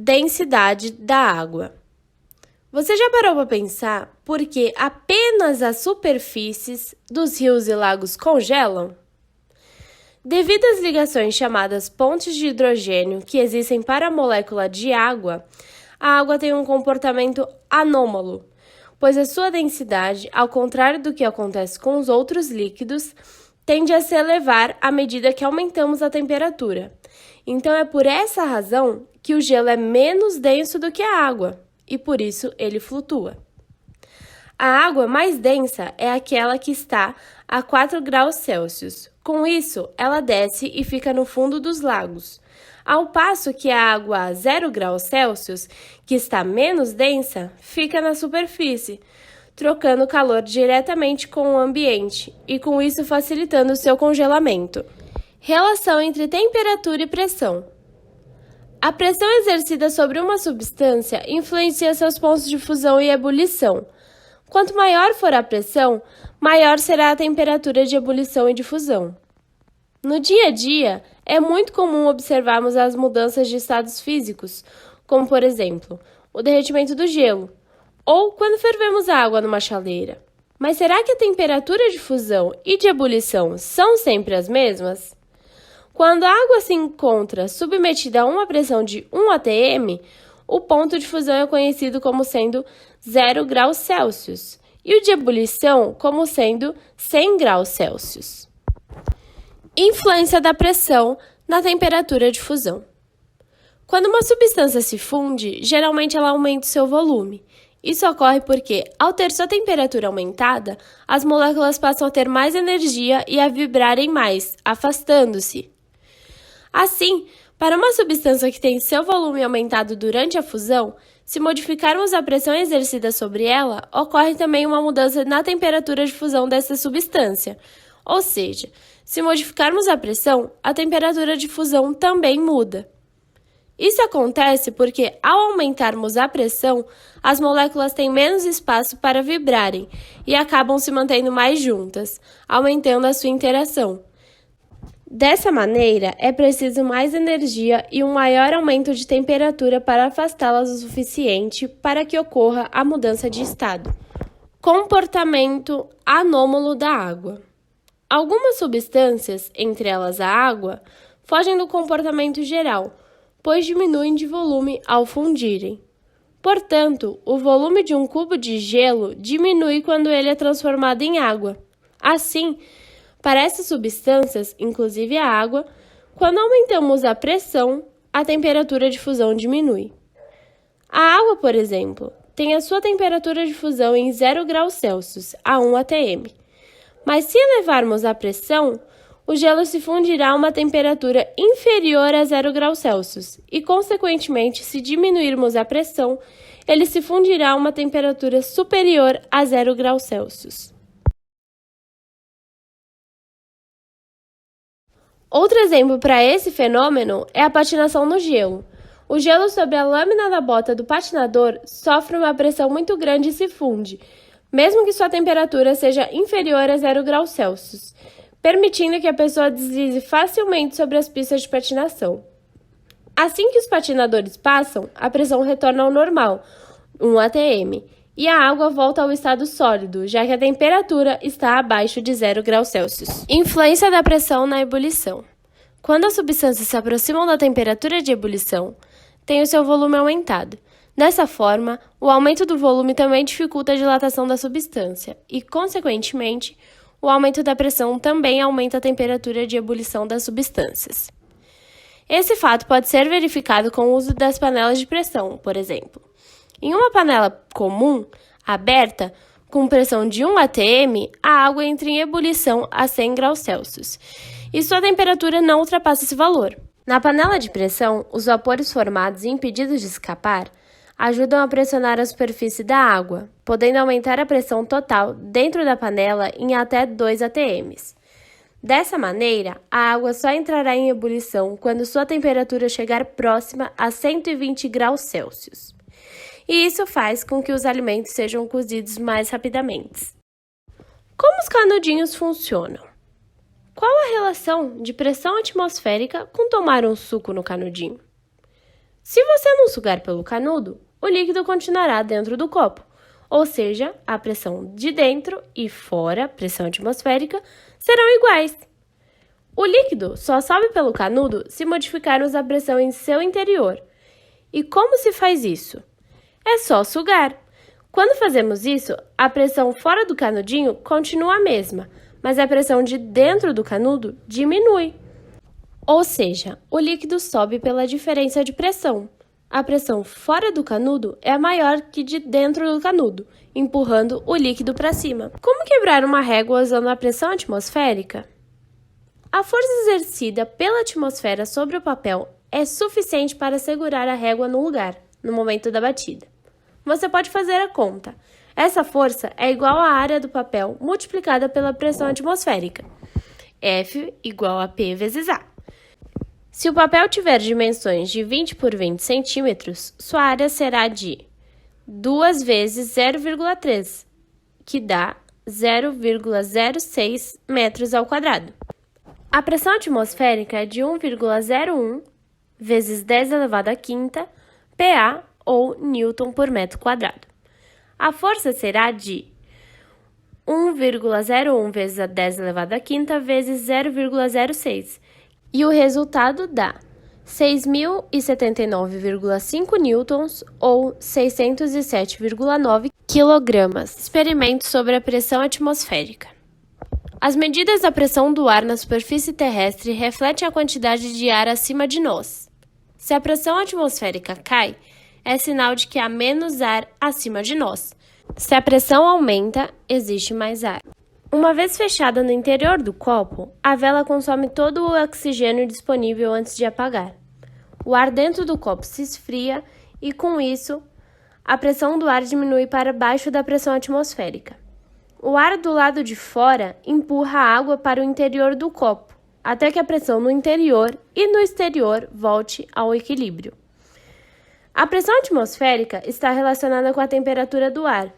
densidade da água. Você já parou para pensar por que apenas as superfícies dos rios e lagos congelam? Devido às ligações chamadas pontes de hidrogênio que existem para a molécula de água, a água tem um comportamento anômalo, pois a sua densidade, ao contrário do que acontece com os outros líquidos, tende a se elevar à medida que aumentamos a temperatura. Então é por essa razão que o gelo é menos denso do que a água, e por isso ele flutua. A água mais densa é aquela que está a 4 graus Celsius. Com isso, ela desce e fica no fundo dos lagos, ao passo que a água a 0 graus Celsius, que está menos densa, fica na superfície, trocando calor diretamente com o ambiente e com isso facilitando o seu congelamento. Relação entre temperatura e pressão. A pressão exercida sobre uma substância influencia seus pontos de fusão e ebulição. Quanto maior for a pressão, maior será a temperatura de ebulição e de fusão. No dia a dia, é muito comum observarmos as mudanças de estados físicos, como, por exemplo, o derretimento do gelo, ou quando fervemos a água numa chaleira. Mas será que a temperatura de fusão e de ebulição são sempre as mesmas? Quando a água se encontra submetida a uma pressão de 1 atm, o ponto de fusão é conhecido como sendo 0 graus Celsius e o de ebulição como sendo 100 graus Celsius. Influência da pressão na temperatura de fusão. Quando uma substância se funde, geralmente ela aumenta o seu volume. Isso ocorre porque, ao ter sua temperatura aumentada, as moléculas passam a ter mais energia e a vibrarem mais, afastando-se. Assim, para uma substância que tem seu volume aumentado durante a fusão, se modificarmos a pressão exercida sobre ela, ocorre também uma mudança na temperatura de fusão dessa substância. Ou seja, se modificarmos a pressão, a temperatura de fusão também muda. Isso acontece porque, ao aumentarmos a pressão, as moléculas têm menos espaço para vibrarem e acabam se mantendo mais juntas, aumentando a sua interação. Dessa maneira, é preciso mais energia e um maior aumento de temperatura para afastá-las o suficiente para que ocorra a mudança de estado. Comportamento anômalo da água. Algumas substâncias, entre elas a água, fogem do comportamento geral, pois diminuem de volume ao fundirem. Portanto, o volume de um cubo de gelo diminui quando ele é transformado em água. Assim, para essas substâncias, inclusive a água, quando aumentamos a pressão, a temperatura de fusão diminui. A água, por exemplo, tem a sua temperatura de fusão em 0 graus Celsius, a 1 atm. Mas se elevarmos a pressão, o gelo se fundirá a uma temperatura inferior a 0 graus Celsius e, consequentemente, se diminuirmos a pressão, ele se fundirá a uma temperatura superior a 0 graus Celsius. Outro exemplo para esse fenômeno é a patinação no gelo. O gelo sobre a lâmina da bota do patinador sofre uma pressão muito grande e se funde, mesmo que sua temperatura seja inferior a 0 graus Celsius, permitindo que a pessoa deslize facilmente sobre as pistas de patinação. Assim que os patinadores passam, a pressão retorna ao normal, 1 atm, e a água volta ao estado sólido, já que a temperatura está abaixo de 0 graus Celsius. Influência da pressão na ebulição. Quando as substâncias se aproximam da temperatura de ebulição, tem o seu volume aumentado. Dessa forma, o aumento do volume também dificulta a dilatação da substância e, consequentemente, o aumento da pressão também aumenta a temperatura de ebulição das substâncias. Esse fato pode ser verificado com o uso das panelas de pressão, por exemplo. Em uma panela comum, aberta, com pressão de 1 atm, a água entra em ebulição a 100 graus Celsius e sua temperatura não ultrapassa esse valor. Na panela de pressão, os vapores formados e impedidos de escapar ajudam a pressionar a superfície da água, podendo aumentar a pressão total dentro da panela em até 2 atm. Dessa maneira, a água só entrará em ebulição quando sua temperatura chegar próxima a 120 graus Celsius. E isso faz com que os alimentos sejam cozidos mais rapidamente. Como os canudinhos funcionam? Qual a relação de pressão atmosférica com tomar um suco no canudinho? Se você não sugar pelo canudo, o líquido continuará dentro do copo, ou seja, a pressão de dentro e fora, pressão atmosférica, serão iguais. O líquido só sobe pelo canudo se modificarmos a pressão em seu interior. E como se faz isso? É só sugar. Quando fazemos isso, a pressão fora do canudinho continua a mesma, mas a pressão de dentro do canudo diminui. Ou seja, o líquido sobe pela diferença de pressão. A pressão fora do canudo é maior que de dentro do canudo, empurrando o líquido para cima. Como quebrar uma régua usando a pressão atmosférica? A força exercida pela atmosfera sobre o papel é suficiente para segurar a régua no lugar, no momento da batida. Você pode fazer a conta. Essa força é igual à área do papel multiplicada pela pressão atmosférica. F igual a P vezes A. Se o papel tiver dimensões de 20 por 20 centímetros, sua área será de 2 vezes 0,3, que dá 0,06 metros ao quadrado. A pressão atmosférica é de 1,01 vezes 10 elevado à quinta PA ou Newton por metro quadrado. A força será de 1,01 vezes a 10 elevado à quinta vezes 0,06, e o resultado dá 6.079,5 newtons ou 607,9 quilogramas. Experimento sobre a pressão atmosférica. As medidas da pressão do ar na superfície terrestre refletem a quantidade de ar acima de nós. Se a pressão atmosférica cai, é sinal de que há menos ar acima de nós. Se a pressão aumenta, existe mais ar. Uma vez fechada no interior do copo, a vela consome todo o oxigênio disponível antes de apagar. O ar dentro do copo se esfria e, com isso, a pressão do ar diminui para baixo da pressão atmosférica. O ar do lado de fora empurra a água para o interior do copo, até que a pressão no interior e no exterior volte ao equilíbrio. A pressão atmosférica está relacionada com a temperatura do ar.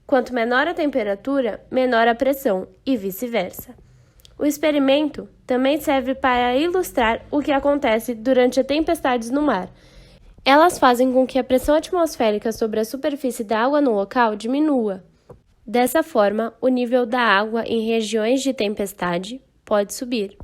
Quanto menor a temperatura, menor a pressão, e vice-versa. O experimento também serve para ilustrar o que acontece durante as tempestades no mar. Elas fazem com que a pressão atmosférica sobre a superfície da água no local diminua. Dessa forma, o nível da água em regiões de tempestade pode subir.